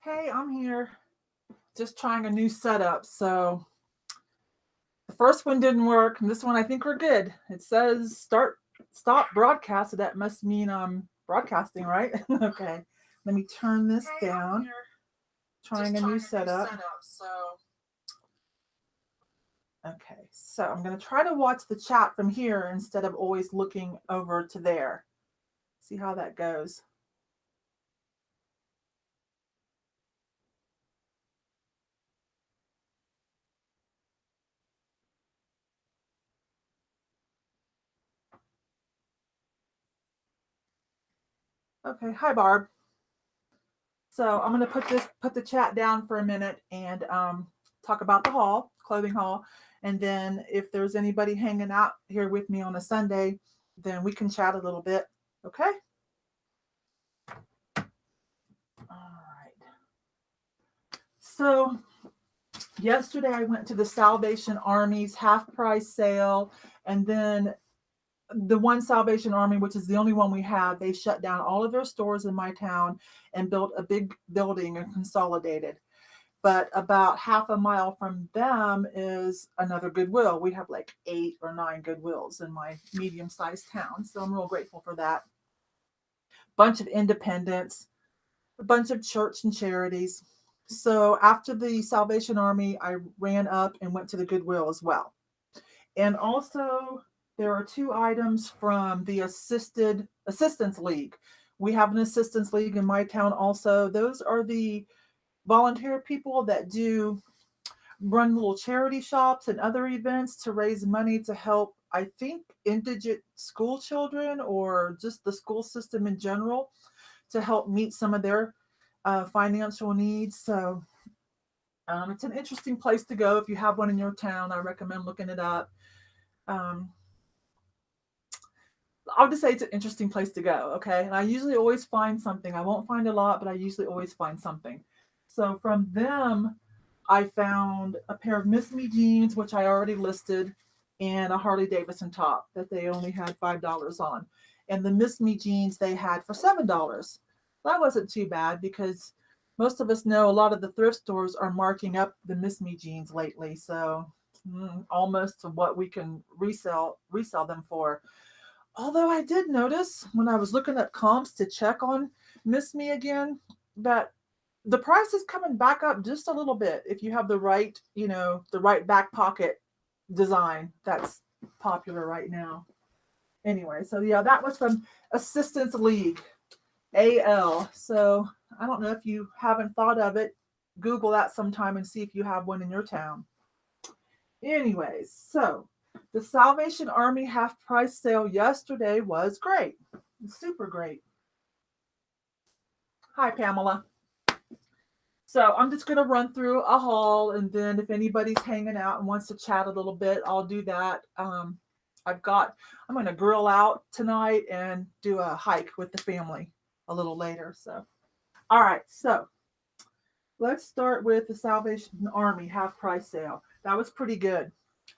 Hey, I'm here. Just trying a new setup. So the first one didn't work, and this one I think we're good. It says stop broadcast, so that must mean I'm broadcasting, right? Okay. Let me turn this down. Trying a new setup. Okay, so I'm gonna try to watch the chat from here instead of always looking over to there. See how that goes. Okay, hi Barb. So I'm gonna put the chat down for a minute and talk about the clothing haul, and then if there's anybody hanging out here with me on a Sunday, then we can chat a little bit. Okay. All right. So yesterday I went to the Salvation Army's half price sale, and then the one Salvation Army, which is the only one we have, they shut down all of their stores in my town and built a big building and consolidated. But about half a mile from them is another Goodwill. We have like 8 or 9 Goodwills in my medium-sized town, so I'm real grateful for that. Bunch of independents, a bunch of church and charities. So after the Salvation Army, I ran up and went to the Goodwill as well. And also, there are 2 items from the Assistance League. We have an Assistance League in my town also. Those are the volunteer people that do run little charity shops and other events to raise money to help, I think, indigent school children or just the school system in general to help meet some of their financial needs. So it's an interesting place to go. If you have one in your town, I recommend looking it up. Um, I'll just say it's an interesting place to go. Okay. And I usually always find something. I won't find a lot, but I usually always find something. So from them, I found a pair of Miss Me jeans, which I already listed, and a Harley Davidson top that they only had $5 on. And the Miss Me jeans they had for $7. That wasn't too bad because most of us know a lot of the thrift stores are marking up the Miss Me jeans lately. So almost to what we can resell them for. Although I did notice when I was looking at comps to check on Miss Me again that the price is coming back up just a little bit if you have the right, the right back pocket design that's popular right now. Anyway, so yeah, that was from Assistance League, AL. So I don't know if you haven't thought of it, Google that sometime and see if you have one in your town. Anyways, so the Salvation Army half price sale yesterday was great. Super great. Hi, Pamela. So I'm just going to run through a haul, and then if anybody's hanging out and wants to chat a little bit, I'll do that. I'm going to grill out tonight and do a hike with the family a little later. So, all right. So let's start with the Salvation Army half price sale. That was pretty good.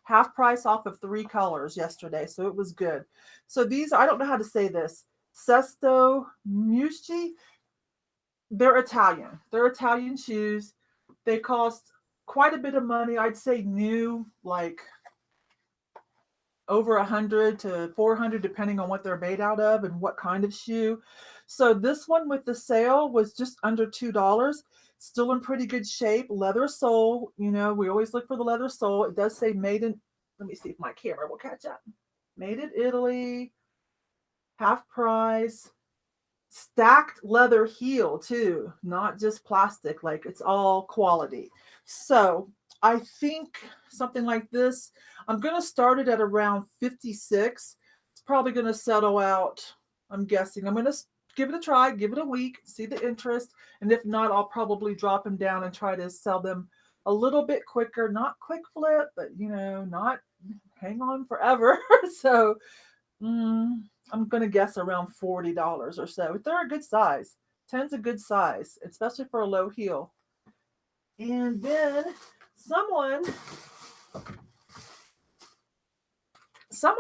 Half price off of 3 colors yesterday, so it was good. So these, I don't know how to say this, Sesto Musci, they're Italian. They're Italian shoes. They cost quite a bit of money. I'd say new, like over 100 to 400, depending on what they're made out of and what kind of shoe. So this one with the sale was just under $2. Still in pretty good shape. Leather sole. We always look for the leather sole. It does say made in, let me see if my camera will catch up. Made in Italy. Half price. Stacked leather heel too, not just plastic, like it's all quality. So I think something like this, I'm going to start it at around 56. It's probably going to settle out, I'm guessing. I'm going to give it a try, give it a week, see the interest, and if not, I'll probably drop them down and try to sell them a little bit quicker. Not quick flip, but not hang on forever. So I'm going to guess around $40 or so. They're a good size. 10's a good size, especially for a low heel. And then someone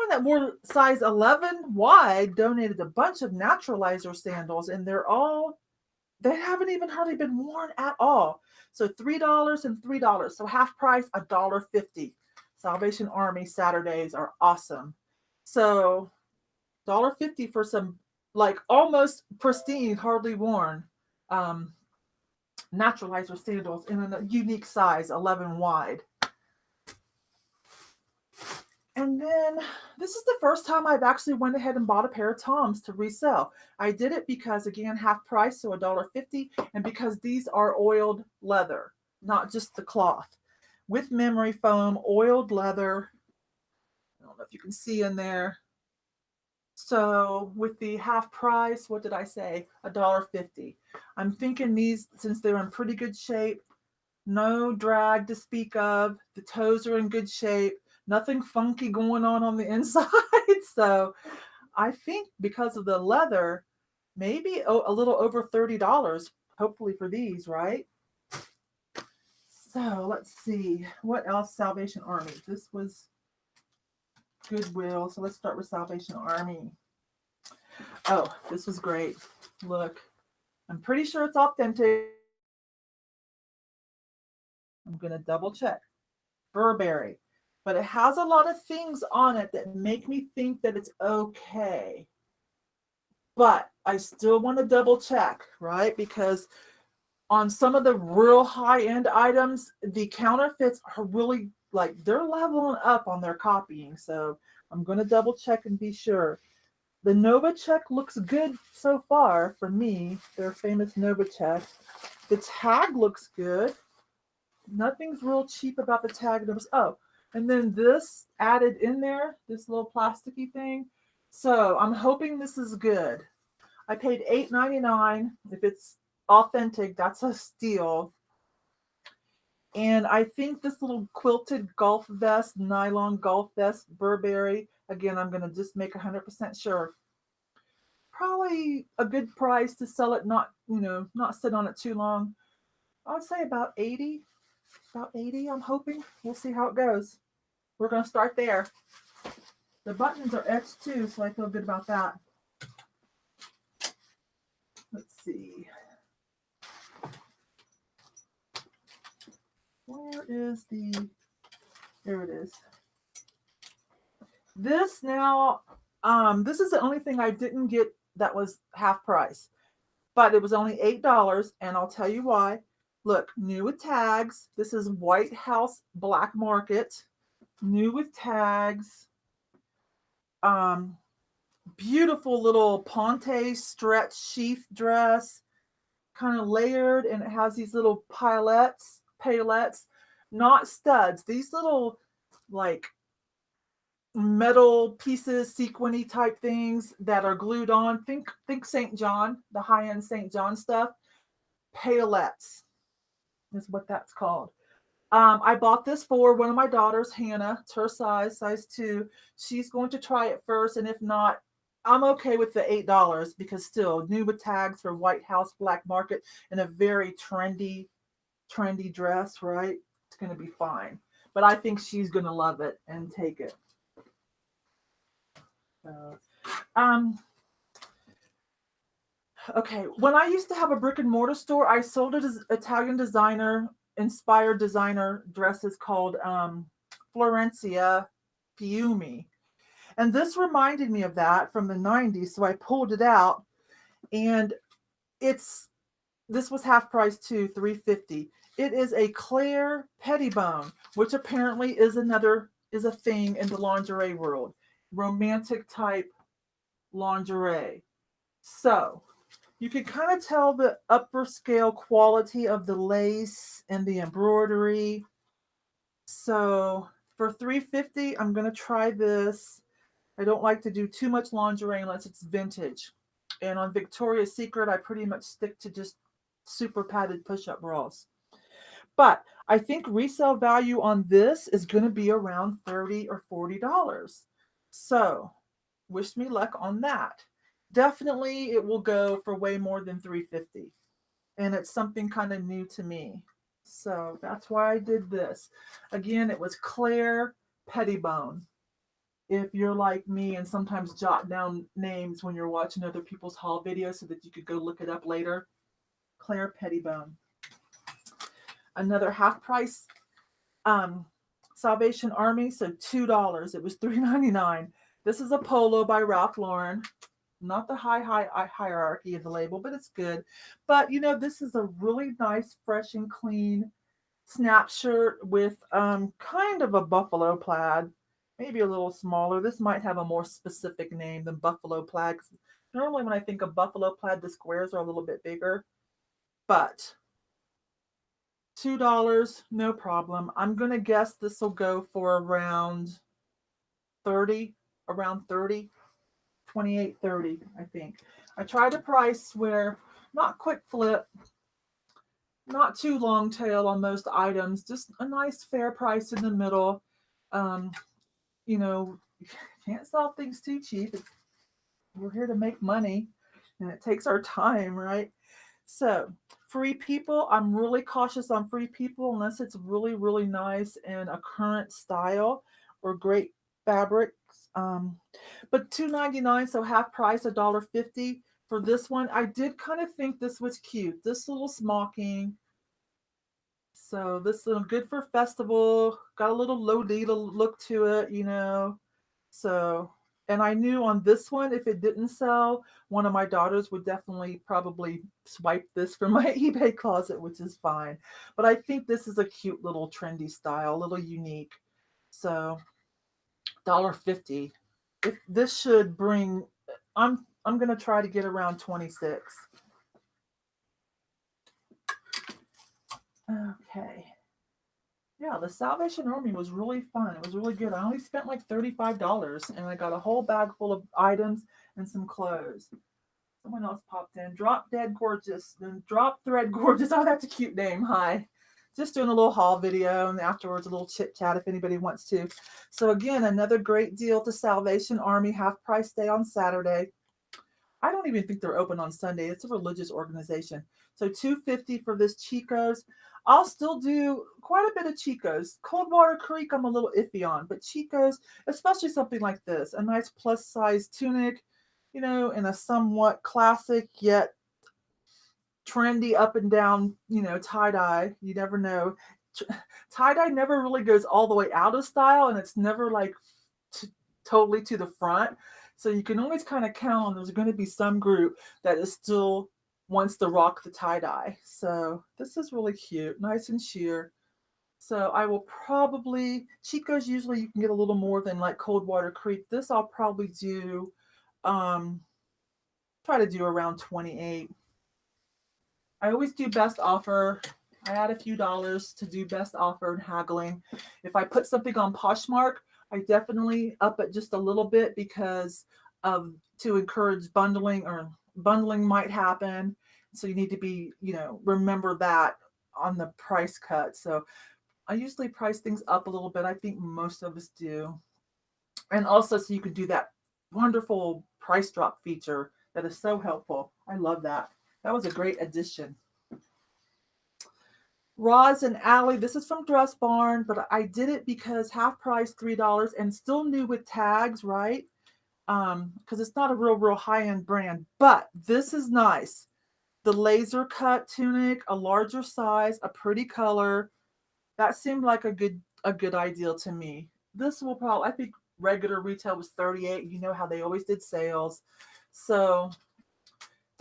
that wore size 11 wide donated a bunch of naturalizer sandals, and they're all they haven't even hardly been worn at all. So $3 and $3. So half price, $1.50. Salvation Army Saturdays are awesome. So $1.50 for some like almost pristine, hardly worn um, naturalizer sandals in a unique size, 11 wide. And then this is the first time I've actually went ahead and bought a pair of Toms to resell. I did it because, again, half price, so $1.50, and because these are oiled leather, not just the cloth. With memory foam, oiled leather. I don't know if you can see in there. So with the half price, what did I say? $1.50. I'm thinking these, since they're in pretty good shape, no drag to speak of, the toes are in good shape, nothing funky going on the inside. So I think because of the leather, maybe a little over $30, hopefully for these, right? So let's see, what else? Salvation Army. This was Goodwill. So let's start with Salvation Army. Oh, this was great. Look, I'm pretty sure it's authentic. I'm going to double check. Burberry. But it has a lot of things on it that make me think that it's okay. But I still want to double check, right? Because on some of the real high end items, the counterfeits are really like they're leveling up on their copying. So I'm going to double check and be sure. The Nova check looks good so far for me, their famous Nova check. The tag looks good. Nothing's real cheap about the tag. Oh, and then this added in there, this little plasticky thing. So I'm hoping this is good. I paid $8.99. If it's authentic, that's a steal. And I think this little quilted golf vest, nylon golf vest, Burberry. Again, I'm going to just make 100% sure. Probably a good price to sell it, not sit on it too long. I'd say about 80. About 80, I'm hoping. We'll see how it goes. We're going to start there. The buttons are etched too, so I feel good about that. Let's see. Where is there it is. This now, this is the only thing I didn't get that was half price, but it was only $8, and I'll tell you why. Look, new with tags. This is White House Black Market. New with tags. Beautiful little ponte stretch sheath dress, kind of layered, and it has these little palettes, not studs. These little like metal pieces, sequiny type things that are glued on. Think St. John, the high-end St. John stuff. Palettes is what that's called. I bought this for one of my daughters, Hannah. It's her size 2. She's going to try it first, and if not, I'm okay with the $8 because still new with tags for White House Black Market in a very trendy dress, right? It's going to be fine. But I think she's going to love it and take it. Okay, when I used to have a brick and mortar store, I sold it as Italian inspired designer dresses called Florencia Fiumi. And this reminded me of that from the 90s, so I pulled it out, and this was half price too, $3.50. It is a Claire Pettibone, which apparently is a thing in the lingerie world. Romantic type lingerie. So you can kind of tell the upper scale quality of the lace and the embroidery. So for $3.50, I'm going to try this. I don't like to do too much lingerie unless it's vintage. And on Victoria's Secret, I pretty much stick to just super padded push-up bras. But I think resale value on this is going to be around $30 or $40. So wish me luck on that. Definitely it will go for way more than $3.50. And it's something kind of new to me. So that's why I did this. Again, it was Claire Pettibone. If you're like me and sometimes jot down names when you're watching other people's haul videos so that you could go look it up later. Claire Pettibone. Another half price Salvation Army, so $2. It was $3.99. This is a polo by Ralph Lauren. Not the high hierarchy of the label, but it's good. But you know, this is a really nice, fresh and clean snap shirt with kind of a buffalo plaid, maybe a little smaller. This might have a more specific name than buffalo plaid. Normally when I think of buffalo plaid, the squares are a little bit bigger. But $2, no problem. I'm going to guess this will go for around 30, around 30, 28, 30, I think. I tried a price where not quick flip, not too long tail on most items, just a nice fair price in the middle. You know, can't sell things too cheap. We're here to make money and it takes our time, right? So Free People, I'm really cautious on Free People unless it's really, really nice and a current style or great fabrics. But $2.99, so half price, $1.50 for this one. I did kind of think this was cute. This little smocking. So this is good for festival. Got a little Lolita look to it, you know. So, and I knew on this one, if it didn't sell, one of my daughters would definitely probably swipe this from my eBay closet, which is fine. But I think this is a cute little trendy style, a little unique. So, $1.50. If this should bring, I'm gonna try to get around 26. Okay. Yeah, the Salvation Army was really fun. It was really good. I only spent like $35 and I got a whole bag full of items and some clothes. Someone else popped in. Drop Dead Gorgeous. Then Drop Thread Gorgeous. Oh, that's a cute name. Hi. Just doing a little haul video and afterwards a little chit chat if anybody wants to. So again, another great deal to Salvation Army, half price day on Saturday. I don't even think they're open on Sunday. It's a religious organization. So $2.50 for this Chico's. I'll still do quite a bit of Chico's. Coldwater Creek, I'm a little iffy on, but Chico's, especially something like this, a nice plus size tunic, you know, in a somewhat classic yet trendy up and down, you know, tie-dye. You never know. Tie-dye never really goes all the way out of style, and it's never like totally to the front. So you can always kind of count on there's going to be some group that is still wants to rock the tie-dye. So this is really cute, nice and sheer. So I will probably, Chico's usually you can get a little more than like Coldwater Creek. This I'll probably do, try to do around 28. I always do best offer. I add a few dollars to do best offer and haggling. If I put something on Poshmark, I definitely up it just a little bit because to encourage bundling, or bundling might happen. So you need to be, you know, remember that on the price cut. So I usually price things up a little bit. I think most of us do. And also so you can do that wonderful price drop feature that is so helpful. I love that. That was a great addition. Roz and Allie, this is from Dress Barn, but I did it because half price, $3, and still new with tags, right? Because it's not a real high-end brand, but this is nice. The laser cut tunic, a larger size, a pretty color. That seemed like a good ideal to me. This will probably, I think regular retail was $38. You know how they always did sales. So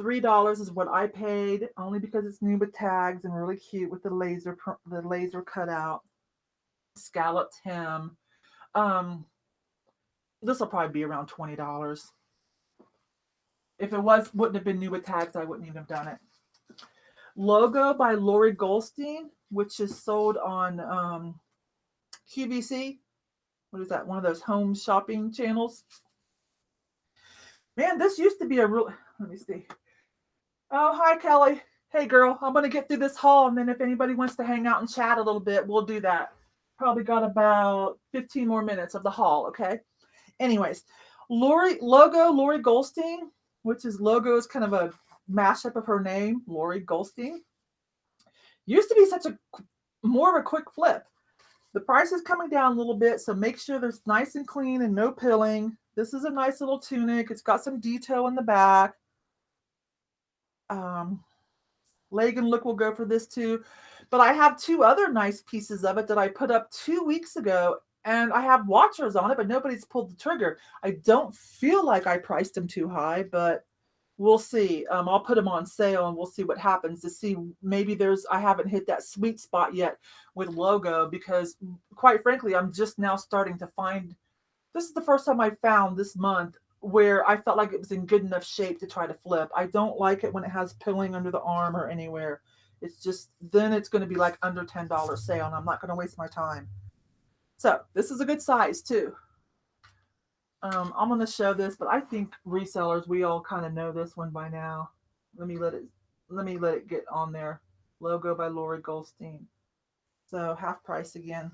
$3 is what I paid, only because it's new with tags and really cute with the laser cutout, scalloped hem. This will probably be around $20. If it wouldn't have been new with tags, I wouldn't even have done it. Logo by Lori Goldstein, which is sold on QVC. What is that? One of those home shopping channels. Man, this used to be a real. Let me see. Oh, hi, Kelly. Hey, girl. I'm going to get through this haul, and then if anybody wants to hang out and chat a little bit, we'll do that. Probably got about 15 more minutes of the haul, okay? Anyways, Lori Goldstein, which is logo is kind of a mashup of her name, Lori Goldstein. Used to be such a more of a quick flip. The price is coming down a little bit, so make sure there's nice and clean and no pilling. This is a nice little tunic. It's got some detail in the back. Leg and look will go for this too. But I have two other nice pieces of it that I put up 2 weeks ago, and I have watchers on it, but nobody's pulled the trigger. I don't feel like I priced them too high, but we'll see. I'll put them on sale and we'll see what happens to see. Maybe I haven't hit that sweet spot yet with logo, because quite frankly, I'm just now starting to find, this is the first time I found this month where I felt like it was in good enough shape to try to flip. I don't like it when it has pilling under the arm or anywhere. It's just, then it's going to be like under $10 sale, and I'm not going to waste my time. So this is a good size too. I'm going to show this, but I think resellers, we all kind of know this one by now. Let me let it get on there. Logo by Lori Goldstein. So half price again.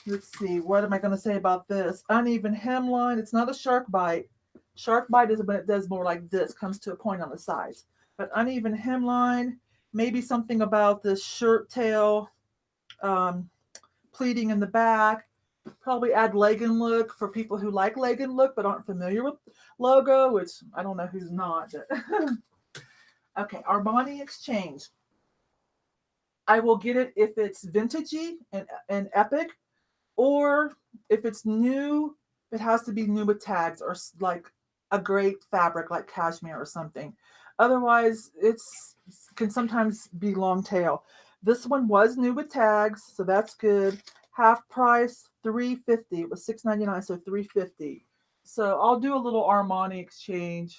Let's see, what am I going to say about this? Uneven hemline. It's not a shark bite. Shark bite is when it does more like this, comes to a point on the sides. But uneven hemline, maybe something about the shirt tail, pleating in the back. Probably add leg and look for people who like leg and look but aren't familiar with logo, which I don't know who's not. Okay, Armani Exchange. I will get it if it's vintagey and epic, or if it's new, it has to be new with tags or like a great fabric like cashmere or something. Otherwise, can sometimes be long tail. This one was new with tags, so that's good. Half price, $3.50. It was $6.99, so $3.50. So I'll do a little Armani Exchange,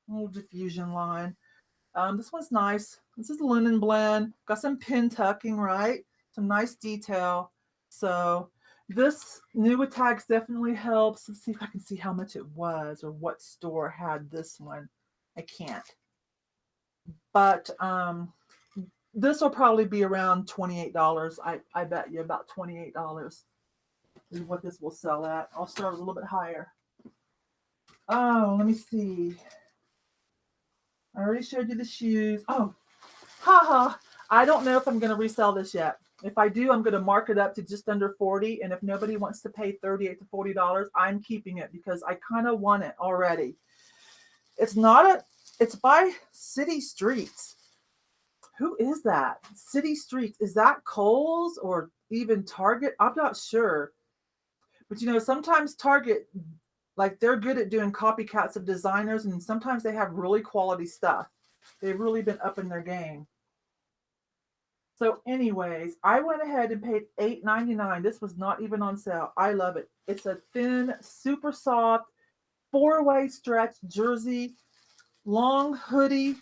a little diffusion line. This one's nice. This is linen blend. Got some pin tucking, right? Some nice detail. So this new with tags definitely helps. Let's see if I can see how much it was or what store had this one. I can't. But this will probably be around $28. I bet you about $28 is what this will sell at. I'll start a little bit higher. Oh, let me see. I already showed you the shoes. Oh, haha. I don't know if I'm going to resell this yet. If I do, I'm going to mark it up to just under $40. And if nobody wants to pay $38 to $40, I'm keeping it because I kind of want it already. It's by City Streets. Who is that? City Streets. Is that Kohl's or even Target? I'm not sure. But sometimes Target, like, they're good at doing copycats of designers, and sometimes they have really quality stuff. They've really been up in their game. So anyways, I went ahead and paid $8.99. This was not even on sale. I love it. It's a thin, super soft, 4-way stretch jersey, long hoodie,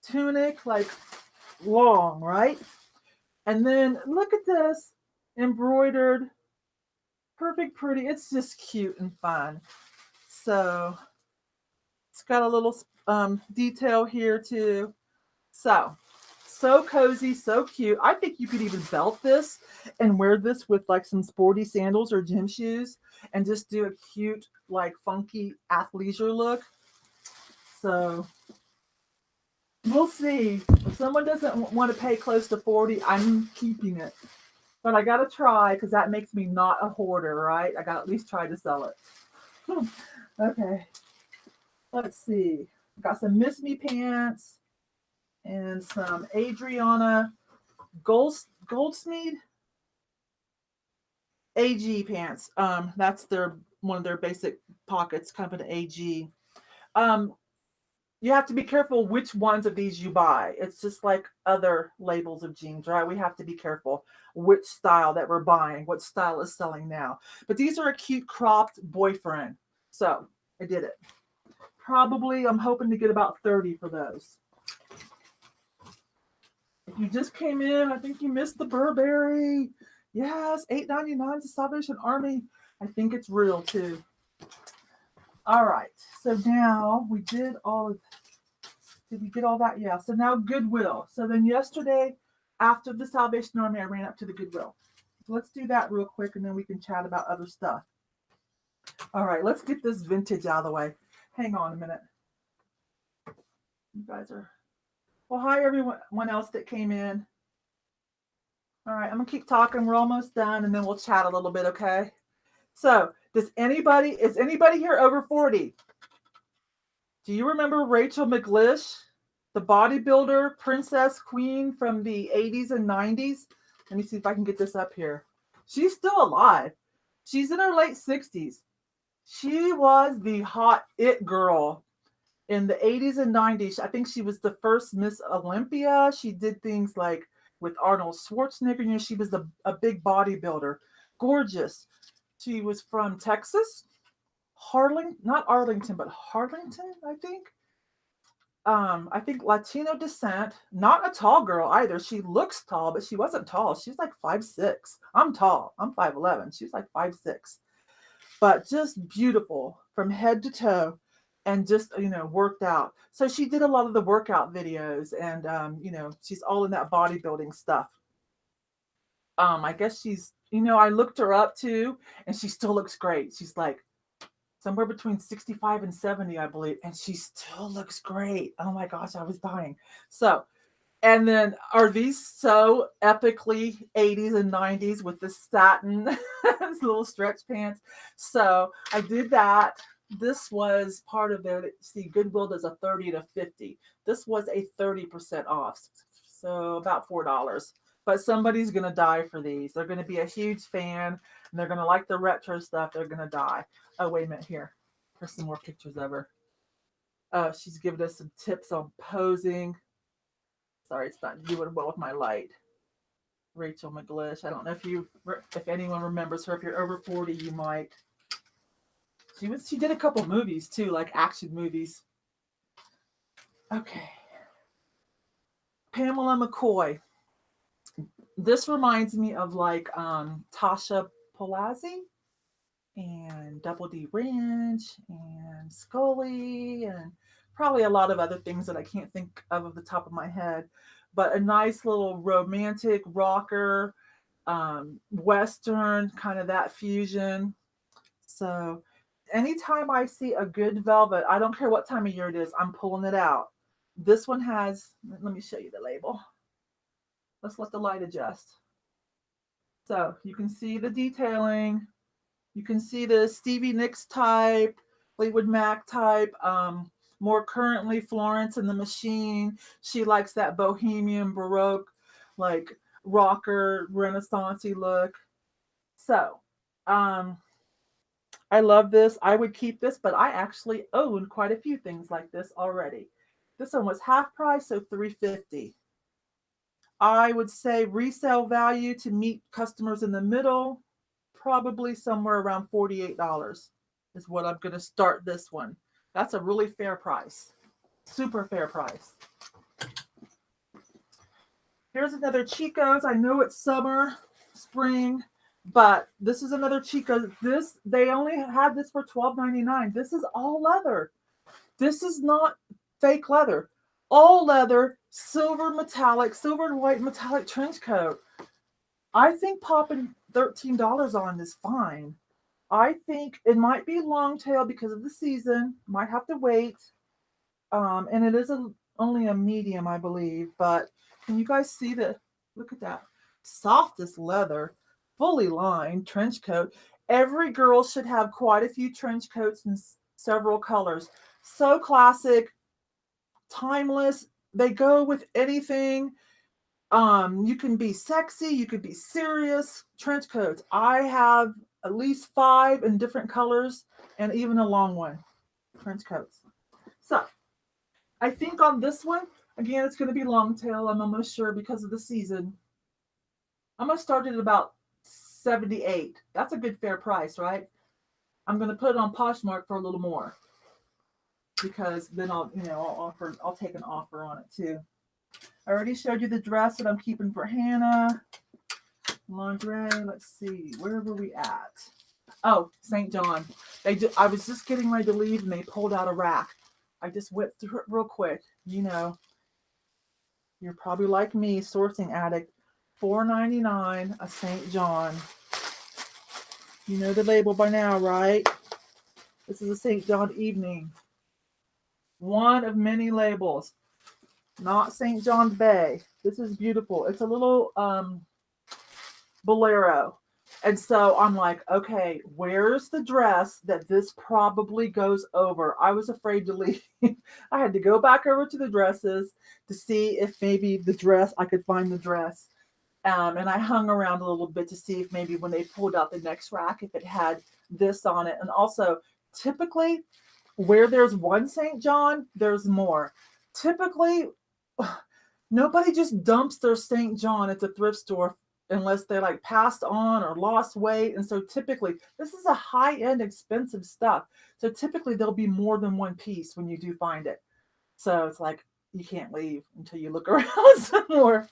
tunic, like long, right? And then look at this, embroidered, perfect, pretty. It's just cute and fun. So it's got a little detail here too. So cozy, so cute. I think you could even belt this and wear this with like some sporty sandals or gym shoes and just do a cute, like funky athleisure look. So we'll see. If someone doesn't want to pay close to $40, I'm keeping it. But I got to try because that makes me not a hoarder, right? I got to at least try to sell it. Okay. Let's see. Got some Miss Me pants and some Adriana Goldsmeed AG pants. That's one of their basic pockets, kind of an AG. You have to be careful which ones of these you buy. It's just like other labels of jeans, right? We have to be careful which style that we're buying, what style is selling now. But these are a cute cropped boyfriend. So I did it. Probably, I'm hoping to get about 30 for those. If you just came in, I think you missed the Burberry. Yes, $8.99 to Salvation Army. I think it's real too. All right. So now we did did we get all that? Yeah. So now Goodwill. So then yesterday, after the Salvation Army, I ran up to the Goodwill. So let's do that real quick and then we can chat about other stuff. All right. Let's get this vintage out of the way. Hang on a minute. You guys are... Well, hi, everyone else that came in. All right, I'm going to keep talking. We're almost done, and then we'll chat a little bit, okay? So, is anybody here over 40? Do you remember Rachel McLish? the bodybuilder princess queen from the 80s and 90s. Let me see if I can get this up here. She's still alive. She's in her late 60s. She was the hot it girl in the 80s and 90s. I think she was the first Miss Olympia. She did things like with Arnold Schwarzenegger. You know, she was a big bodybuilder. Gorgeous. She was from Texas. Not Arlington, but Harlington, I think. I think Latino descent, not a tall girl either. She looks tall, but she wasn't tall. She's like 5'6". I'm tall. I'm 5'11". She's like 5'6". But just beautiful from head to toe and just, worked out. So she did a lot of the workout videos and, she's all in that bodybuilding stuff. I guess she's, I looked her up too and she still looks great. She's like somewhere between 65 and 70, I believe. And she still looks great. Oh my gosh, I was dying. So, and then are these so epically 80s and 90s with the satin little stretch pants? So I did that. This was part of their, see, Goodwill does a 30 to 50. This was a 30% off. So about $4. But somebody's going to die for these. They're going to be a huge fan and they're going to like the retro stuff. They're going to die. Oh, wait a minute here. Here's some more pictures of her. She's giving us some tips on posing. Sorry, it's not doing well with my light. Rachel McGlish. I don't know if anyone remembers her. If you're over 40, you might. She did a couple movies too, like action movies. Okay. Pamela McCoy. This reminds me of like Tasha Palazzi and Double D Ranch and Scully and probably a lot of other things that I can't think of the top of my head, but a nice little romantic rocker, Western, kind of that fusion. So anytime I see a good velvet, I don't care what time of year it is, I'm pulling it out. This one has, let me show you the label. Let's let the light adjust. So you can see the detailing. You can see the Stevie Nicks type, Fleetwood Mac type, more currently Florence and the Machine. She likes that bohemian baroque, like rocker, renaissance-y look. So, I love this. I would keep this, but I actually own quite a few things like this already. This one was half price, so $3.50. I would say resale value to meet customers in the middle, probably somewhere around $48 is what I'm going to start this one. That's a really fair price. Super fair price. Here's another Chico's. I know it's summer, spring, but this is another Chico's. They only had this for $12.99. This is all leather. This is not fake leather. All leather, silver and white metallic trench coat. I think popping $13 on is fine. I think it might be long tail because of the season. Might have to wait. And it is only a medium, I believe. But can you guys see look at that. Softest leather, fully lined trench coat. Every girl should have quite a few trench coats in several colors. So classic, timeless. They go with anything. You can be sexy, you could be serious. Trench coats. I have at least 5 in different colors and even a long one. Trench coats. So I think on this one, again, it's going to be long tail. I'm almost sure because of the season. I'm going to start it at about $78. That's a good fair price, right? I'm going to put it on Poshmark for a little more because then I'll take an offer on it too. I already showed you the dress that I'm keeping for Hannah. Lingerie. Let's see. Where were we at? Oh, St. John. I was just getting ready to leave and they pulled out a rack. I just went through it real quick. You're probably like me, sourcing addict. $4.99 a St. John. You know the label by now, right? This is a St. John evening. One of many labels. Not St. John Bay. This is beautiful. It's a little bolero. And so I'm like, okay, where's the dress that this probably goes over? I was afraid to leave. I had to go back over to the dresses to see if maybe the dress, I could find the dress. And I hung around a little bit to see if maybe when they pulled out the next rack, if it had this on it. And also, typically, where there's one St. John, there's more. Typically, nobody just dumps their St. John at the thrift store unless they like passed on or lost weight. And so typically, this is a high-end, expensive stuff. So typically, there'll be more than one piece when you do find it. So it's like you can't leave until you look around some more.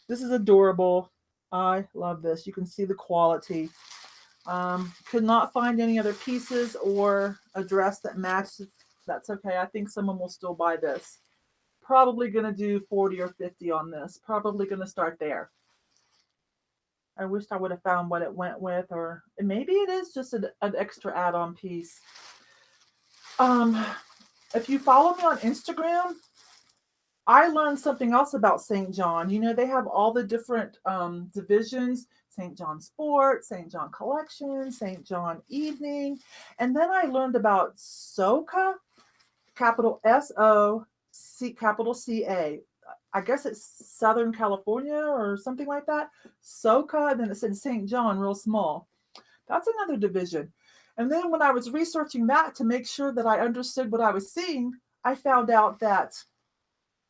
This is adorable. I love this. You can see the quality. Could not find any other pieces or a dress that matched. That's okay. I think someone will still buy this. Probably going to do 40 or 50 on this. Probably going to start there. I wished I would have found what it went with, or maybe it is just an extra add-on piece. If you follow me on Instagram, I learned something else about St. John. You know, they have all the different divisions, St. John Sport, St. John Collection, St. John Evening. And then I learned about SOCA, capital S-O-C, capital C-A. I guess it's Southern California or something like that. SOCA, and then it said St. John, real small. That's another division. And then when I was researching that to make sure that I understood what I was seeing, I found out that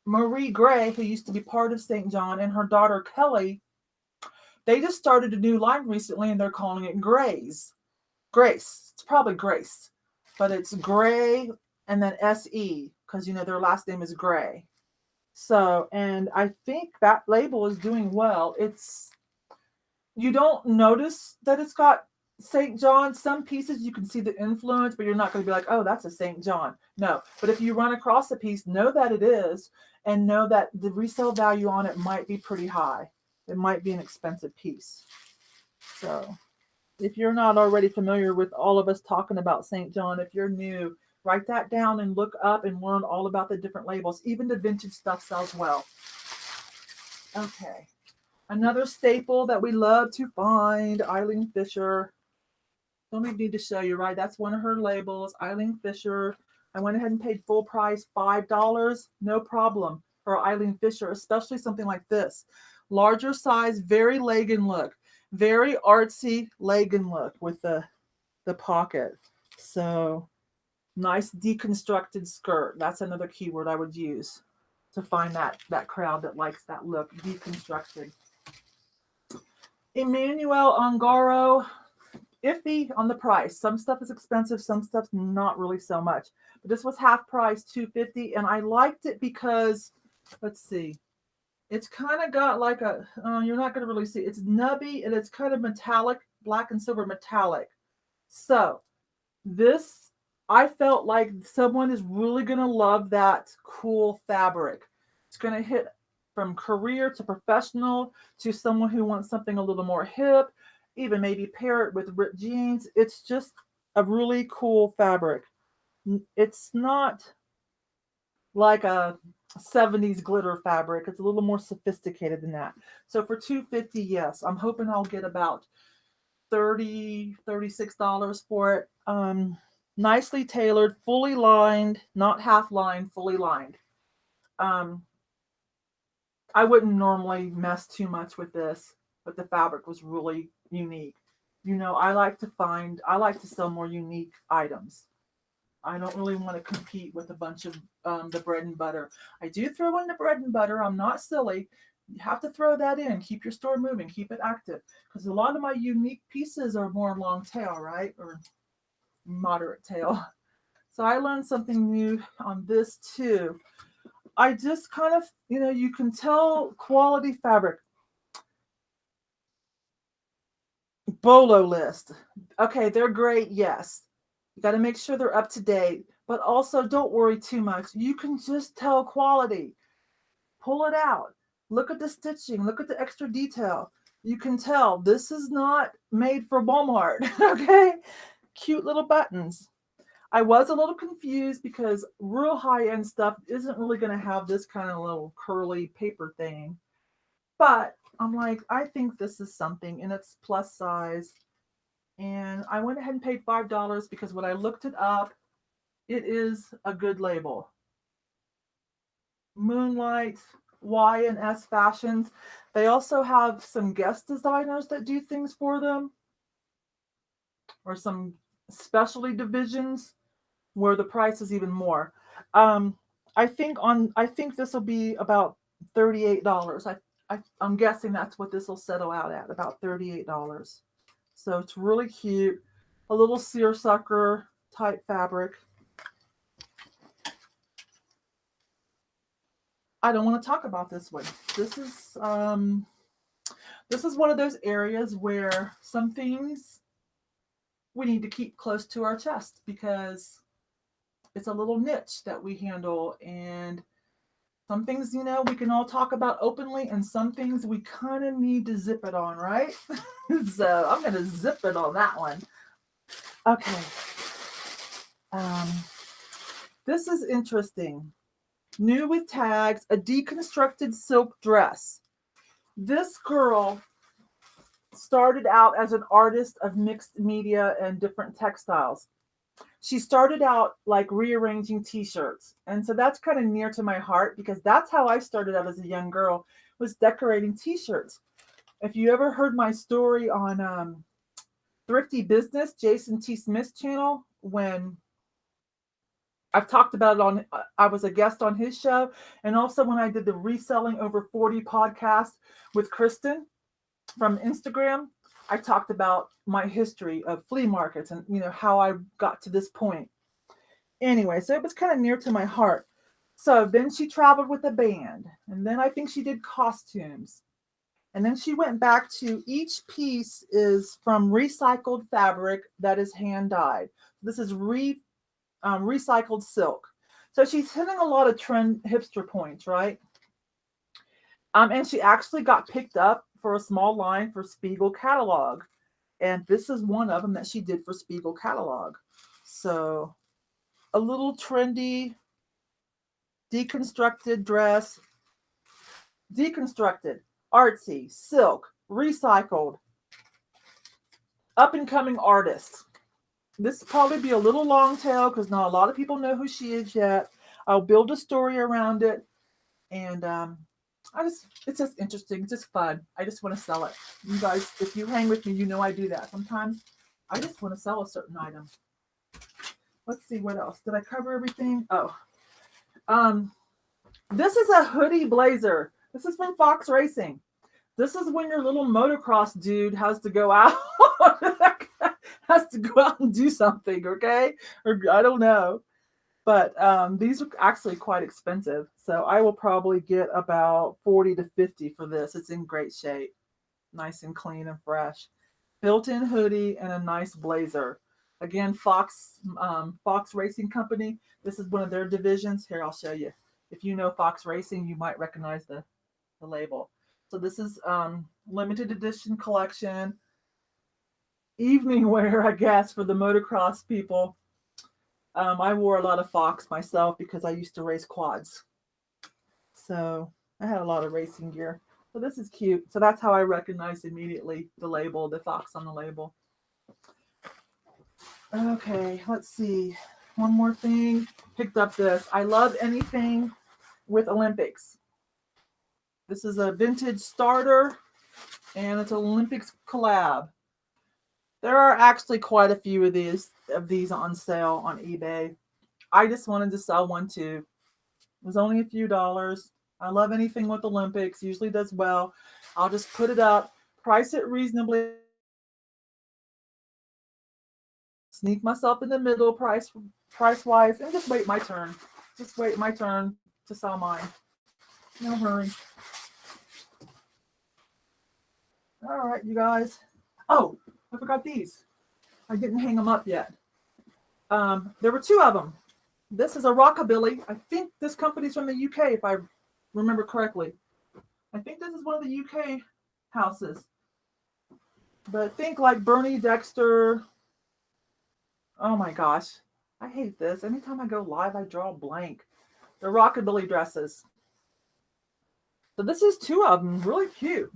Marie Gray, who used to be part of St. John, and her daughter Kelly, they just started a new line recently and they're calling it Grace. It's probably Grace, but it's Gray and then S-E, because you know their last name is Gray. So, and I think that label is doing well. You don't notice that it's got St. John. Some pieces you can see the influence, but you're not going to be like, oh, that's a St. John. No, but if you run across a piece, know that it is, and know that the resale value on it might be pretty high. It might be an expensive piece. So if you're not already familiar with all of us talking about St. John, if you're new, write that down and look up and learn all about the different labels. Even the vintage stuff sells well. Okay. Another staple that we love to find, Eileen Fisher. Don't need to show you, right? That's one of her labels, Eileen Fisher. I went ahead and paid full price, $5. No problem for Eileen Fisher, especially something like this. Larger size, very leg-in look. Very artsy leg-in look with the pocket. So nice deconstructed skirt. That's another keyword I would use to find that crowd that likes that look, deconstructed. Emmanuel Ongaro, iffy on the price. Some stuff is expensive, some stuff's not really so much. But this was half price, $250, and I liked it because, let's see, it's kind of got like a, you're not going to really see, it's nubby and it's kind of metallic, black and silver metallic. So this, I felt like someone is really going to love that cool fabric. It's going to hit from career to professional to someone who wants something a little more hip, even maybe pair it with ripped jeans. It's just a really cool fabric. It's not like a 70s glitter fabric. It's a little more sophisticated than that. So for $250, yes, I'm hoping I'll get about $30, $36 for it. Nicely tailored, fully lined, not half lined, fully lined. I wouldn't normally mess too much with this, but the fabric was really unique. You know, I like to sell more unique items. I don't really want to compete with a bunch of the bread and butter. I do throw in the bread and butter. I'm not silly. You have to throw that in. Keep your store moving. Keep it active. Because a lot of my unique pieces are more long tail, right? Or moderate tail. So I learned something new on this too. I just kind of, you can tell quality fabric. Bolo list. Okay, they're great. Yes. You got to make sure they're up to date, but also don't worry too much. You can just tell quality. Pull it out. Look at the stitching. Look at the extra detail. You can tell this is not made for Walmart. Okay. Cute little buttons. I was a little confused because real high-end stuff isn't really going to have this kind of little curly paper thing. But I'm like, I think this is something, and it's plus size. And I went ahead and paid $5 because when I looked it up, it is a good label. Moonlight, Y&S Fashions. They also have some guest designers that do things for them, or some specialty divisions where the price is even more. Um, I think this will be about $38. I'm guessing that's what this will settle out at, about $38. So it's really cute, a little seersucker type fabric. I don't want to talk about this one. This is one of those areas where some things we need to keep close to our chest because it's a little niche that we handle, and some things, we can all talk about openly, and some things we kind of need to zip it on, right? So I'm going to zip it on that one. Okay. This is interesting. New with tags, a deconstructed silk dress. This girl started out as an artist of mixed media and different textiles. She started out like rearranging t-shirts. And so that's kind of near to my heart because that's how I started out as a young girl, was decorating t-shirts. If you ever heard my story on Thrifty Business, Jason T. Smith's channel, when I've talked about it I was a guest on his show. And also when I did the Reselling Over 40 podcast with Kristen from Instagram, I talked about my history of flea markets and, how I got to this point. Anyway, so it was kind of near to my heart. So then she traveled with a band, and then I think she did costumes. And then she went back to, each piece is from recycled fabric that is hand dyed. This is recycled silk. So she's hitting a lot of trend hipster points, right? And she actually got picked up for a small line for Spiegel catalog. And this is one of them that she did for Spiegel catalog. So a little trendy, deconstructed dress, deconstructed, artsy, silk, recycled, up and coming artist. This will probably be a little long tail because not a lot of people know who she is yet. I'll build a story around it. And it's just interesting. It's just fun. I just want to sell it. You guys, if you hang with me, you know I do that. Sometimes I just want to sell a certain item. Let's see what else. Did I cover everything? Oh, this is a hoodie blazer. This is from Fox Racing. This is when your little motocross dude has to go out, and do something, okay? Or I don't know. But these are actually quite expensive. So I will probably get about 40 to 50 for this. It's in great shape. Nice and clean and fresh. Built-in hoodie and a nice blazer. Again, Fox Racing Company. This is one of their divisions. Here, I'll show you. If you know Fox Racing, you might recognize the label. So this is limited edition collection. Evening wear, I guess, for the motocross people. I wore a lot of Fox myself because I used to race quads. So I had a lot of racing gear. So this is cute. So that's how I recognized immediately the label, the Fox on the label. Okay, let's see. One more thing. Picked up this. I love anything with Olympics. This is a vintage starter, and it's an Olympics collab. There are actually quite a few of these on sale on eBay. I just wanted to sell one too. It was only a few dollars. I love anything with Olympics. Usually does well. I'll just put it up, price it reasonably, sneak myself in the middle price wise, and just wait my turn. Just wait my turn to sell mine. No hurry. All right, you guys. Oh, I forgot these. I didn't hang them up yet. There were two of them. This is a rockabilly. I think this company's from the UK, if I remember correctly. I think this is one of the UK houses. But think like Bernie Dexter. Oh my gosh. I hate this. Anytime I go live, I draw a blank. They're rockabilly dresses. So this is two of them, really cute.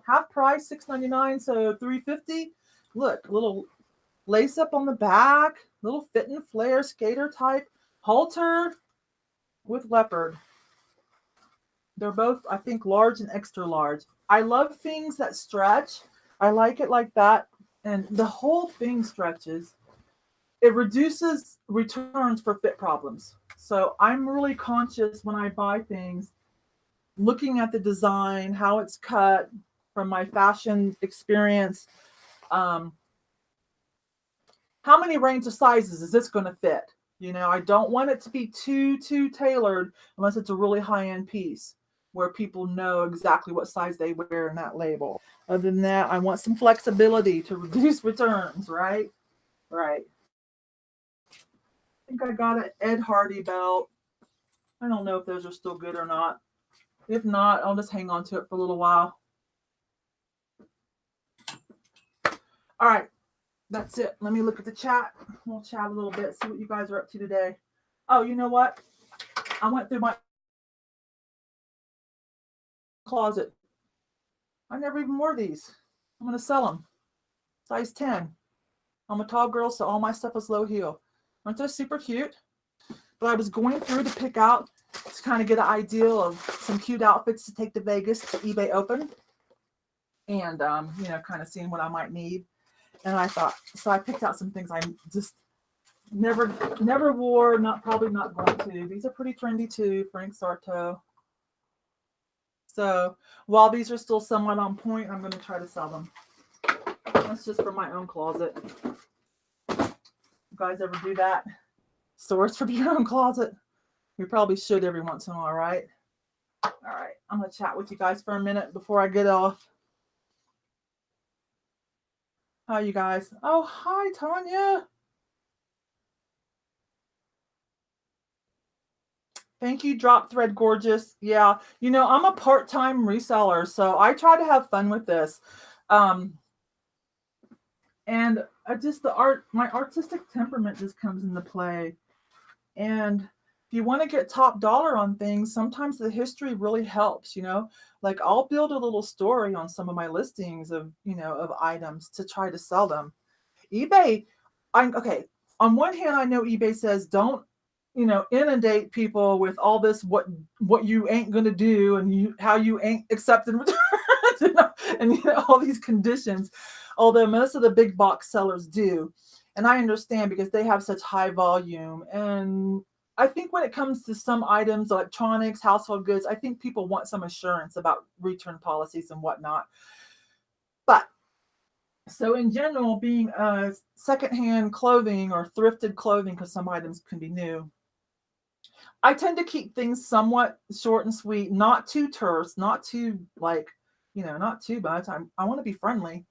Half price, $6.99, so $3.50. Look, little lace up on the back, little fit and flare skater type halter with leopard. They're both, I think, large and extra large. I love things that stretch. I like it like that. And the whole thing stretches. It reduces returns for fit problems. So I'm really conscious when I buy things, looking at the design, how it's cut from my fashion experience. Um, how many range of sizes is this going to fit? You know, I don't want it to be too tailored unless it's a really high-end piece where people know exactly what size they wear in that label. Other than that, I want some flexibility to reduce returns, right? Right. I think I got an Ed Hardy belt. I don't know if those are still good or not. If not, I'll just hang on to it for a little while. All right, that's it. Let me look at the chat. We'll chat a little bit, see what you guys are up to today. Oh, you know what? I went through my closet. I never even wore these. I'm going to sell them. Size 10. I'm a tall girl, so all my stuff is low heel. Aren't they super cute? But I was going through to pick out, to kind of get an idea of some cute outfits to take to Vegas to eBay Open. And, you know, kind of seeing what I might need. And I thought, so I picked out some things I just never wore, probably not going to. These are pretty trendy too, Frank Sarto. So while these are still somewhat on point, I'm going to try to sell them. That's just for my own closet. You guys ever do that? Source for your own closet? We probably should every once in a while, right? All right, I'm going to chat with you guys for a minute before I get off. How you guys? Oh, hi, Tanya. Thank you, Drop Thread Gorgeous. Yeah, you know, I'm a part-time reseller, so I try to have fun with this. And I just, my artistic temperament just comes into play. And if you want to get top dollar on things, sometimes the history really helps, you know? Like I'll build a little story on some of my listings of, you know, of items to try to sell them. eBay, okay. On one hand, I know eBay says don't, you know, inundate people with all this what you ain't gonna do and how you ain't accepting returns, you know, and you know, all these conditions. Although most of the big box sellers do, and I understand because they have such high volume. And I think when it comes to some items, electronics, household goods, I think people want some assurance about return policies and whatnot. But so in general, being secondhand clothing or thrifted clothing, because some items can be new, I tend to keep things somewhat short and sweet, not too terse, not too like, you know, not too much. I want to be friendly.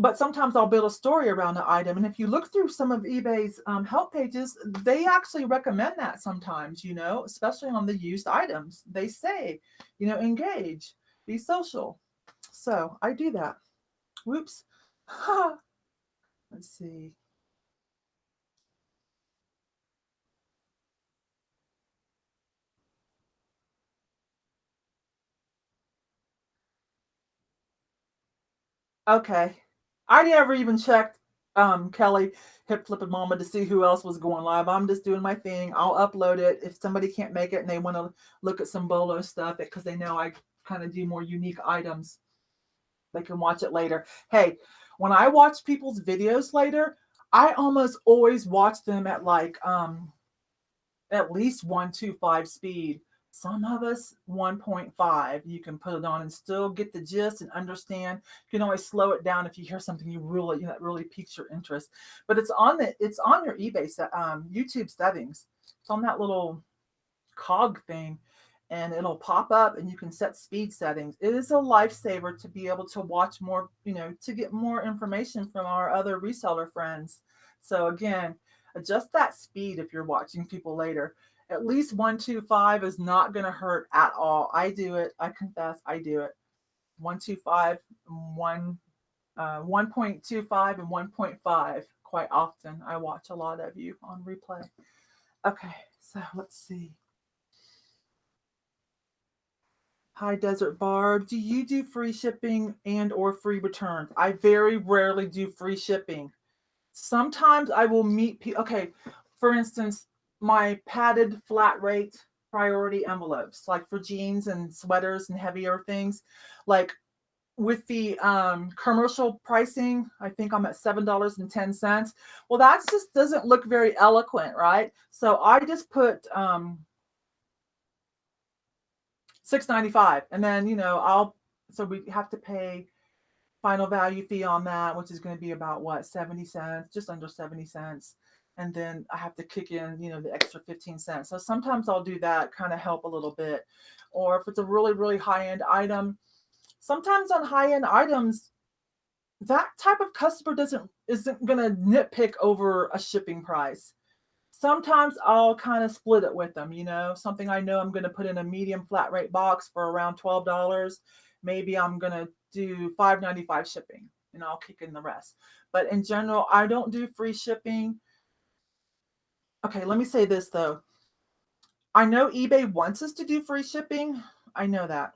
But sometimes I'll build a story around the item. And if you look through some of eBay's help pages, they actually recommend that sometimes, you know, especially on the used items. They say, you know, engage, be social. So I do that. Whoops. Let's see. Okay. I never even checked Kelly Hip Flippin' Mama to see who else was going live. I'm just doing my thing. I'll upload it. If somebody can't make it and they want to look at some Bolo stuff because they know I kind of do more unique items, they can watch it later. Hey, when I watch people's videos later, I almost always watch them at like at least 1.25 speed. Some of us 1.5. You can put it on and still get the gist and understand. You can always slow it down if you hear something you really, you know, that really piques your interest. But it's on your eBay YouTube settings. It's on that little cog thing, and it'll pop up, and you can set speed settings. It is a lifesaver to be able to watch more, you know, to get more information from our other reseller friends. So again, adjust that speed if you're watching people later. At least 1.25 is not going to hurt at all. I do it. I confess, I do it. 1.25, 1.25 and 1.5 quite often. I watch a lot of you on replay. Okay, so let's see. High Desert Barb, do you do free shipping and or free returns? I very rarely do free shipping. Sometimes I will meet people. Okay, for instance, my padded flat rate priority envelopes, like for jeans and sweaters and heavier things, like with the commercial pricing, I think I'm at $7.10. Well, that just doesn't look very eloquent, right? So I just put $6.95, and then so we have to pay final value fee on that, which is going to be about what, 70 cents, just under 70 cents. And then I have to kick in, the extra 15 cents. So sometimes I'll do that, kind of help a little bit. Or if it's a really, really high-end item, sometimes on high-end items, that type of customer isn't going to nitpick over a shipping price. Sometimes I'll kind of split it with them, something I know I'm going to put in a medium flat rate box for around $12. Maybe I'm going to do $5.95 shipping, and I'll kick in the rest. But in general, I don't do free shipping. Okay, let me say this though. I know eBay wants us to do free shipping. I know that.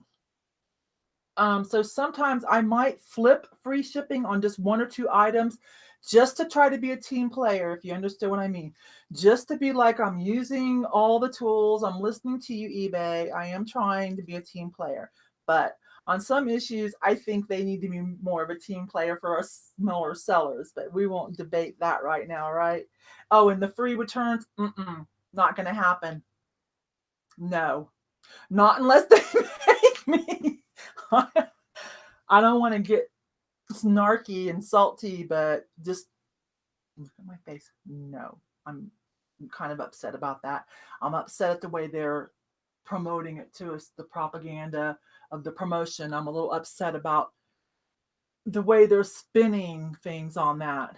So sometimes I might flip free shipping on just one or two items just to try to be a team player, if you understand what I mean. Just to be like, I'm using all the tools, I'm listening to you, eBay. I am trying to be a team player. But on some issues, I think they need to be more of a team player for us smaller sellers, but we won't debate that right now, right? Oh, and the free returns, not going to happen. No, not unless they make me. I don't want to get snarky and salty, but just look at my face. No, I'm kind of upset about that. I'm upset at the way they're promoting it to us, the propaganda of the promotion. I'm a little upset about the way they're spinning things on that.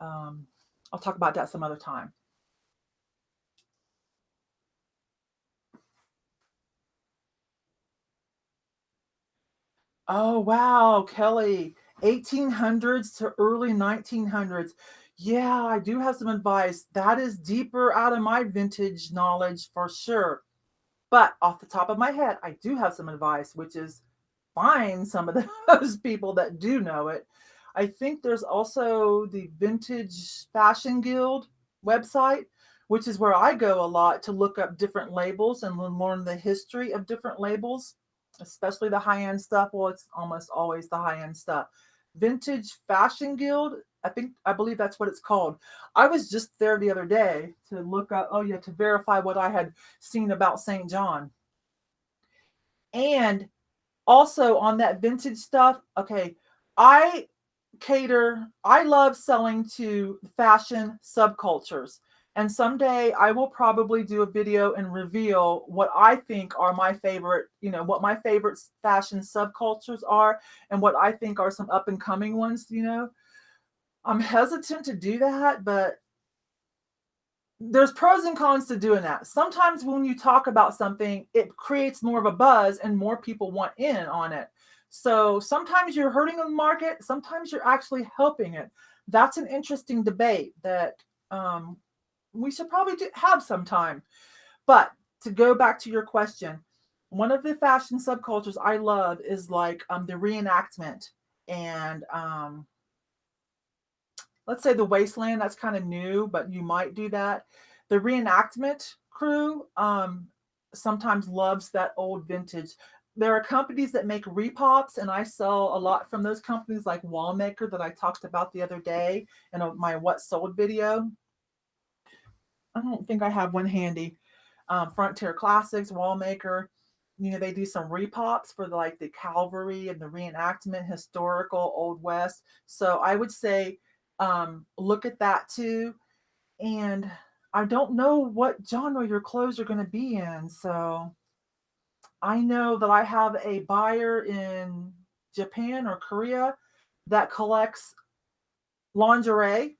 I'll talk about that some other time. Oh, wow, Kelly. 1800s to early 1900s. Yeah, I do have some advice. That is deeper out of my vintage knowledge for sure. But off the top of my head, I do have some advice, which is find some of those people that do know it. I think there's also the Vintage Fashion Guild website, which is where I go a lot to look up different labels and learn the history of different labels, especially the high-end stuff. Well, it's almost always the high-end stuff. Vintage Fashion Guild, I believe that's what it's called. I was just there the other day to look up, to verify what I had seen about St. John. And also on that vintage stuff, okay, I love selling to fashion subcultures. And someday I will probably do a video and reveal what I think are my favorite, what my favorite fashion subcultures are and what I think are some up and coming ones, I'm hesitant to do that, but there's pros and cons to doing that. Sometimes when you talk about something, it creates more of a buzz and more people want in on it. So sometimes you're hurting the market, sometimes you're actually helping it. That's an interesting debate that we should probably have sometime. But to go back to your question, one of the fashion subcultures I love is like the reenactment and let's say the wasteland. That's kind of new, but you might do that. The reenactment crew sometimes loves that old vintage. There are companies that make repops, and I sell a lot from those companies, like Wallmaker that I talked about the other day in my What Sold video. I don't think I have one handy. Frontier Classics, Wallmaker, they do some repops for the cavalry and the reenactment, historical, Old West. So I would say look at that too. And I don't know what genre your clothes are going to be in. So I know that I have a buyer in Japan or Korea that collects lingerie,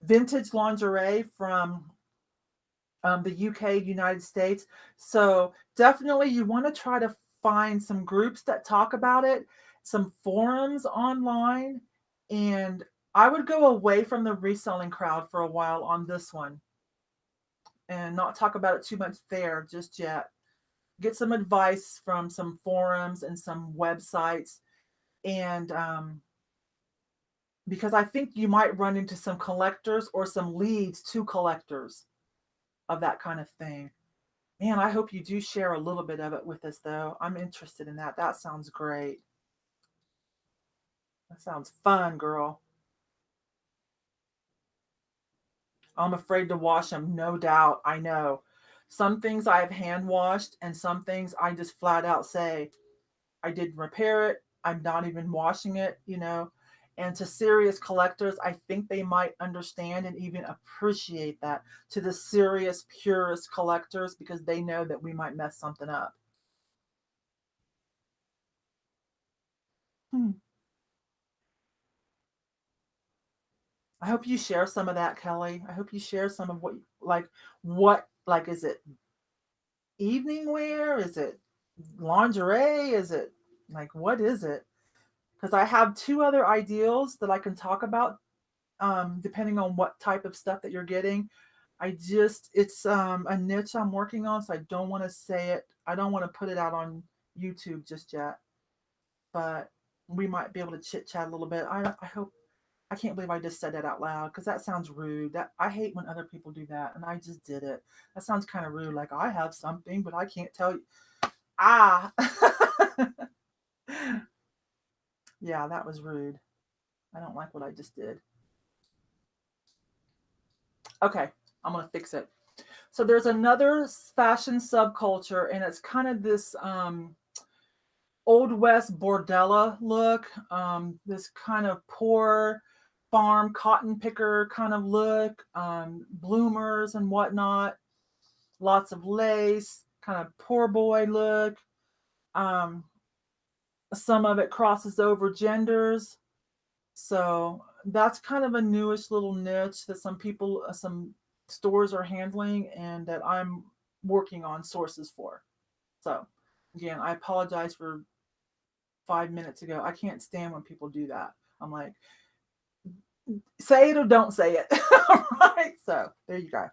vintage lingerie from the UK, United States. So definitely you want to try to find some groups that talk about it, some forums online, and I would go away from the reselling crowd for a while on this one and not talk about it too much there just yet. get some advice from some forums and some websites. And because I think you might run into some collectors or some leads to collectors of that kind of thing. Man, I hope you do share a little bit of it with us, though. I'm interested in that. That sounds great. That sounds fun, girl. I'm afraid to wash them, no doubt. I know. Some things I have hand washed, and some things I just flat out say, I didn't repair it. I'm not even washing it, you know. And to serious collectors, I think they might understand and even appreciate that. To the serious, purist collectors, because they know that we might mess something up. Hmm. I hope you share some of that, Kelly. I hope you share some of what, is it evening wear? Is it lingerie? Is it what is it? Because I have two other ideals that I can talk about, depending on what type of stuff that you're getting. It's a niche I'm working on, so I don't want to say it. I don't want to put it out on YouTube just yet, but we might be able to chit chat a little bit. I hope. I can't believe I just said that out loud because that sounds rude. That I hate when other people do that, and I just did it. That sounds kind of rude. Like I have something, but I can't tell you. Ah, yeah, that was rude. I don't like what I just did. Okay, I'm gonna fix it. So there's another fashion subculture, and it's kind of this old west bordella look, this kind of poor farm cotton picker kind of look, bloomers and whatnot, lots of lace, kind of poor boy look. Um, some of it crosses over genders. So that's kind of a newish little niche that some stores are handling, and that I'm working on sources for. So again, I apologize for 5 minutes ago. I can't stand when people do that. I'm like, say it or don't say it. Right? So there you go.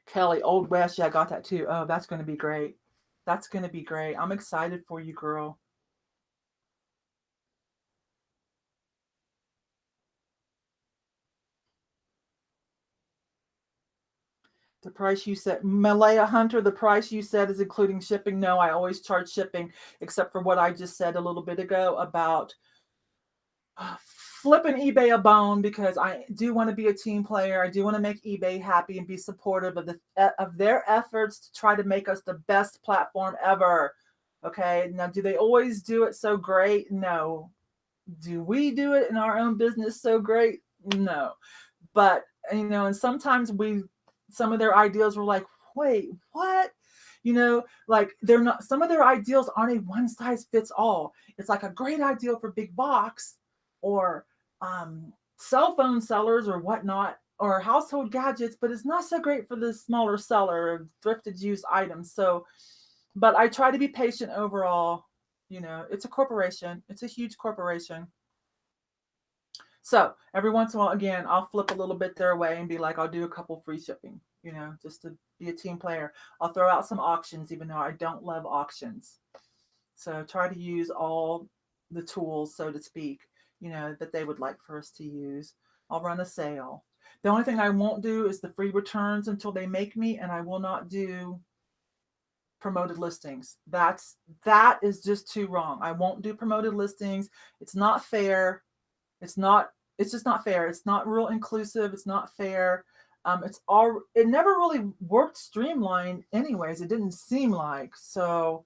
Kelly, Old West. Yeah, I got that too. Oh, that's going to be great. That's going to be great. I'm excited for you, girl. The price you said, Malaya Hunter, the price you said is including shipping. No, I always charge shipping, except for what I just said a little bit ago about flipping eBay a bone, because I do want to be a team player. I do want to make eBay happy and be supportive of their efforts to try to make us the best platform ever. Okay, now do they always do it so great? No. Do we do it in our own business so great? No. But and sometimes some of their ideals were like, wait, what? Like they're not, some of their ideals aren't a one size fits all. It's like a great ideal for big box, or cell phone sellers or whatnot, or household gadgets, but it's not so great for the smaller seller of thrifted used items. So, but I try to be patient overall. It's a corporation, it's a huge corporation. So every once in a while, again, I'll flip a little bit their way and be like, I'll do a couple free shipping, just to be a team player. I'll throw out some auctions, even though I don't love auctions. So try to use all the tools, so to speak, that they would like for us to use. I'll run a sale. The only thing I won't do is the free returns until they make me, and I will not do promoted listings. That is just too wrong. I won't do promoted listings. It's not fair. It's just not fair. It's not real inclusive. It's not fair. It never really worked streamlined anyways. It didn't seem like. So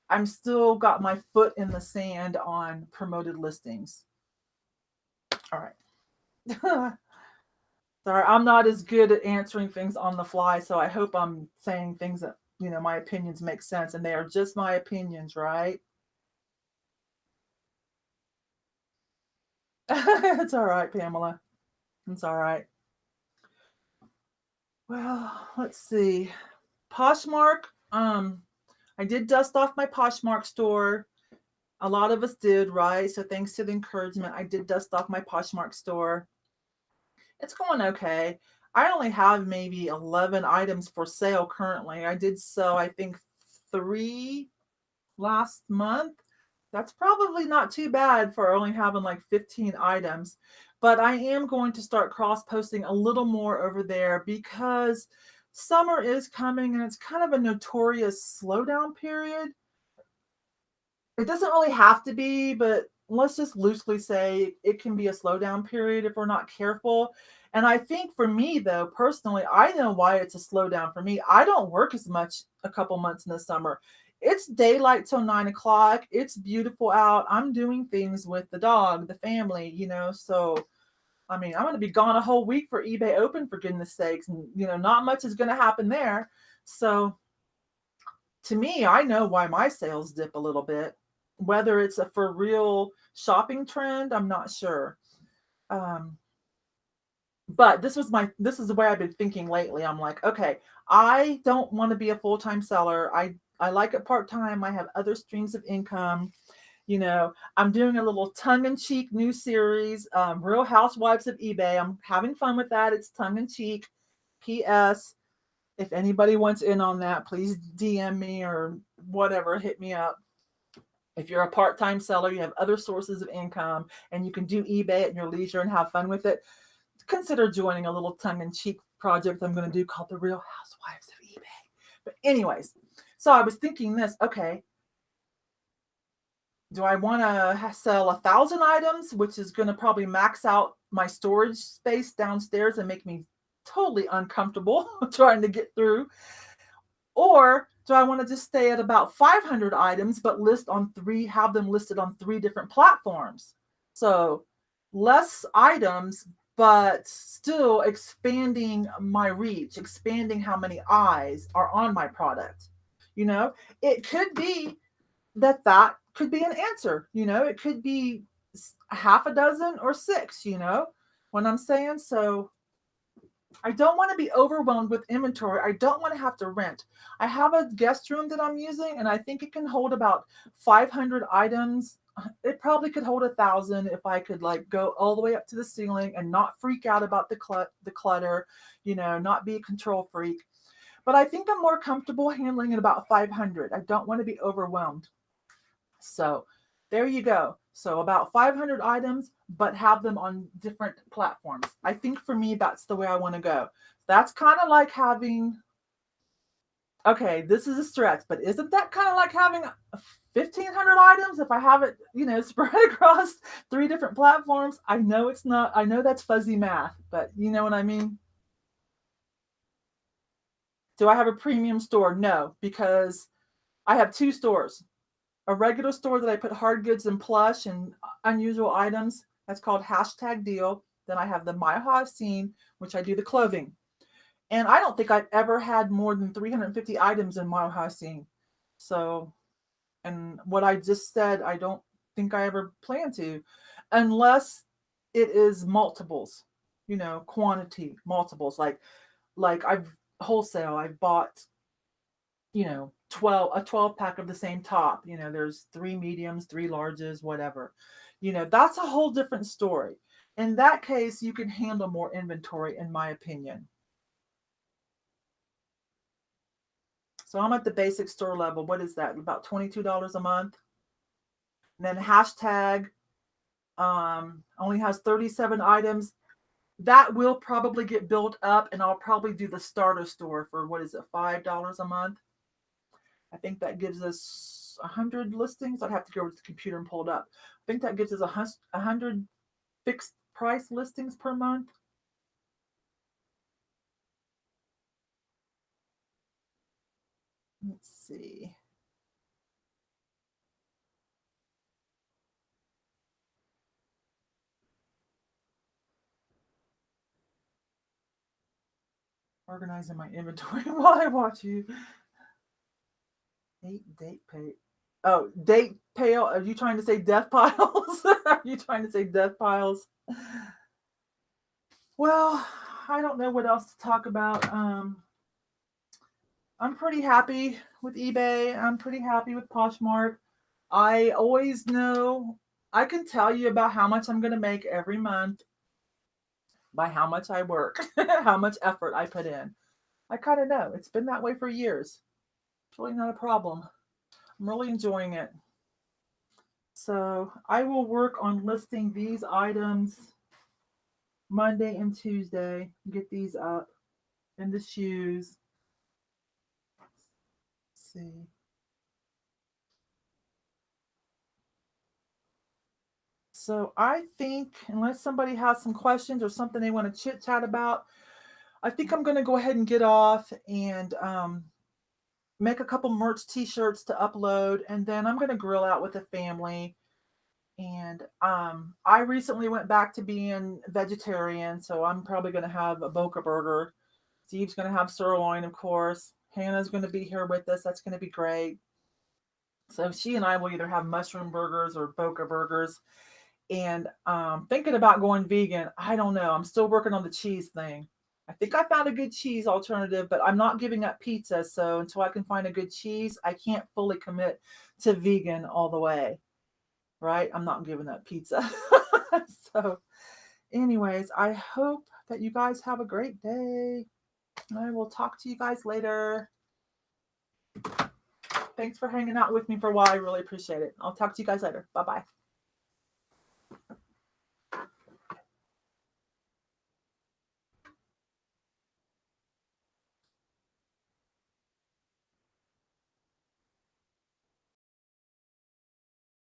I'm still got my foot in the sand on promoted listings. All right. Sorry, I'm not as good at answering things on the fly, so I hope I'm saying things that, my opinions make sense, and they are just my opinions, right? It's all right, Pamela. It's all right. Well, let's see. Poshmark. I did dust off my Poshmark store. A lot of us did, right? So thanks to the encouragement, I did dust off my Poshmark store. It's going okay. I only have maybe 11 items for sale currently. I did sell, I think, 3 last month. That's probably not too bad for only having like 15 items. But I am going to start cross posting a little more over there because summer is coming and it's kind of a notorious slowdown period. It doesn't really have to be, but let's just loosely say it can be a slowdown period if we're not careful. And I think for me, though, personally, I know why it's a slowdown for me. I don't work as much a couple months in the summer. It's daylight till 9 o'clock. It's beautiful out. I'm doing things with the dog, the family, So, I mean, I'm going to be gone a whole week for eBay Open, for goodness sakes. And, not much is going to happen there. So, to me, I know why my sales dip a little bit. Whether it's a for real shopping trend, I'm not sure. Um, but this is the way I've been thinking lately. I'm like, okay, I don't want to be a full-time seller. I like it part-time. I have other streams of income. I'm doing a little tongue-in-cheek new series, Real Housewives of eBay. I'm having fun with that. It's tongue-in-cheek. P.S. If anybody wants in on that, please DM me or whatever, hit me up. If you're a part-time seller, you have other sources of income, and you can do eBay at your leisure and have fun with it, consider joining a little tongue-in-cheek project I'm going to do called The Real Housewives of eBay. But anyways, so I was thinking this, okay, do I want to sell 1,000 items, which is going to probably max out my storage space downstairs and make me totally uncomfortable trying to get through? Or do I want to just stay at about 500 items, but have them listed on 3 different platforms? So less items, but still expanding my reach, expanding how many eyes are on my product. It could be that could be an answer. It could be half a dozen or 6, what I'm saying? So I don't want to be overwhelmed with inventory. I don't want to have to rent. I have a guest room that I'm using, and I think it can hold about 500 items. It probably could hold 1,000 if I could go all the way up to the ceiling and not freak out about the clutter, not be a control freak. But I think I'm more comfortable handling it about 500. I don't want to be overwhelmed. So there you go. So about 500 items, but have them on different platforms. I think for me, that's the way I want to go. That's kind of like having, okay, this is a stretch, but isn't that kind of like having 1,500 items if I have it, spread across 3 different platforms? I know it's not, I know that's fuzzy math, but you know what I mean? Do I have a premium store? No, because I have 2 stores. A regular store that I put hard goods and plush and unusual items. That's called #deal. Then I have the My Have Seen, which I do the clothing. And I don't think I've ever had more than 350 items in My Have Seen. So, and what I just said, I don't think I ever plan to, unless it is multiples, quantity multiples. Like I've wholesale, I've bought 12 pack of the same top. There's 3 mediums, 3 larges, whatever. That's a whole different story. In that case, you can handle more inventory, in my opinion. So I'm at the basic store level. What is that? About $22 a month. And then hashtag only has 37 items. That will probably get built up, and I'll probably do the starter store for, what is it, $5 a month. I think that gives us 100 listings. I'd have to go to the computer and pull it up. I think that gives us 100 fixed price listings per month. Let's see. Organizing my inventory while I watch you. Date pay. Oh, date pale. Are you trying to say death piles? Are you trying to say death piles? Well, I don't know what else to talk about. I'm pretty happy with eBay. I'm pretty happy with Poshmark. I always know, I can tell you about how much I'm going to make every month. by how much I work, how much effort I put in. I kind of know. It's been that way for years. It's really not a problem. I'm really enjoying it. So I will work on listing these items Monday and Tuesday. Get these up. And the shoes. Let's see. So I think, unless somebody has some questions or something they want to chit chat about, I think I'm going to go ahead and get off and make a couple merch t-shirts to upload, and then I'm going to grill out with the family. And I recently went back to being vegetarian, so I'm probably going to have a Boca burger. Steve's going to have sirloin, of course. Hannah's going to be here with us. That's going to be great. So she and I will either have mushroom burgers or Boca burgers. And thinking about going vegan. I don't know. I'm still working on the cheese thing. I think I found a good cheese alternative, but I'm not giving up pizza. So until I can find a good cheese, I can't fully commit to vegan all the way. Right? I'm not giving up pizza. So, anyways, I hope that you guys have a great day. I will talk to you guys later. Thanks for hanging out with me for a while. I really appreciate it. I'll talk to you guys later. Bye bye.